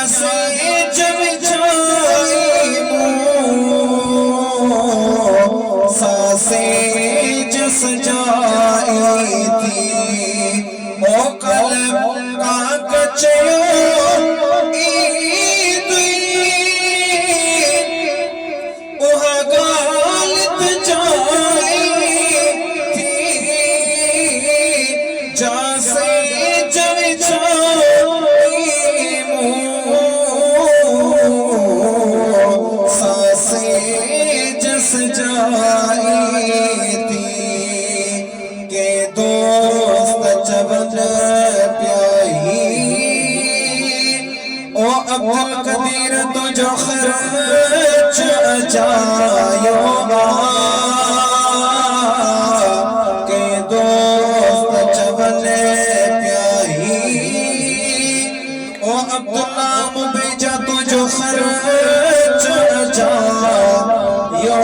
से जब जाई सांसें जस जाई थी ओ कलम का कचयो अब्दुल कदीर तुझो खर्च जायो के दोस्त चवने प्याही ओ अब्दुल्ला मुबीजा तुझो खर्च जायो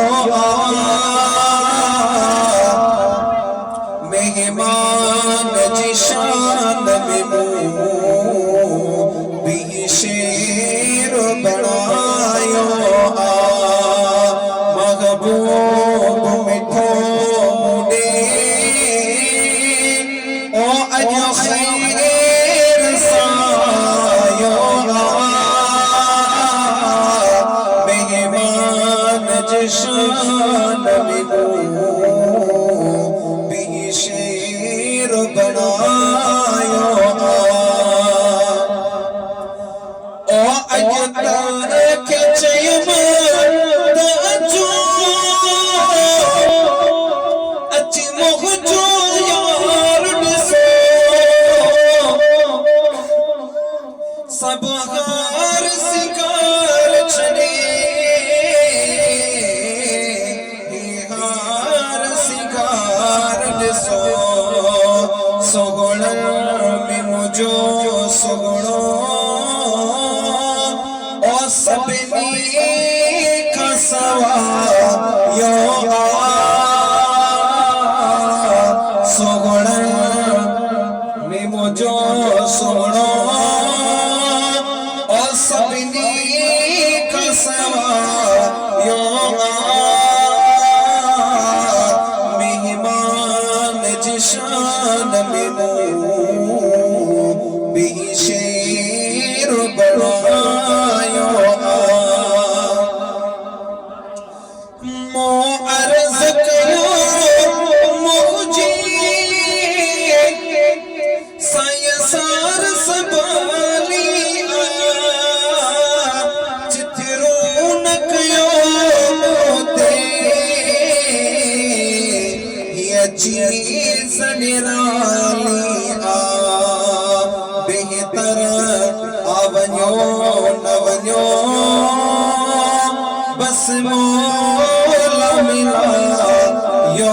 मेहमान जी शान में शेर बनायो महबूब मिठो मुडे ओ अजो खैर सायो मेहमान जशान भी शेर बनायो सब हार सिकार छड़े हार सिकार दिसो सोगण में मुझो सोगणो ओ सपनी खसवा यो सोगण में मुझो सोगणो सपनी खसवा यो मेहमान जिशान में भी शेर बनायो मो अर्ज कयो मुझे सायसार सबाली चीज निराली आ बेहतर आवन्यो नवन्यो बस मोला मिला यो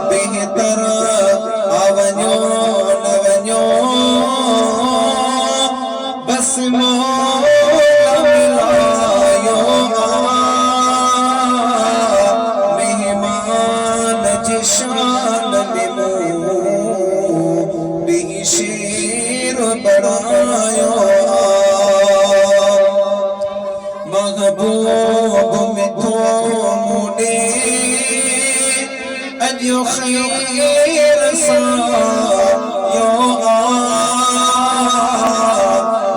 बेहतर आवन्यो नवन्यो बस मोला मिला यो शान भी शेर बनायो महबूब मिठो मुडे अजो खैर सायो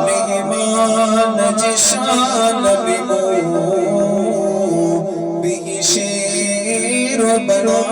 मेहमान जिशान भी शेर बनायो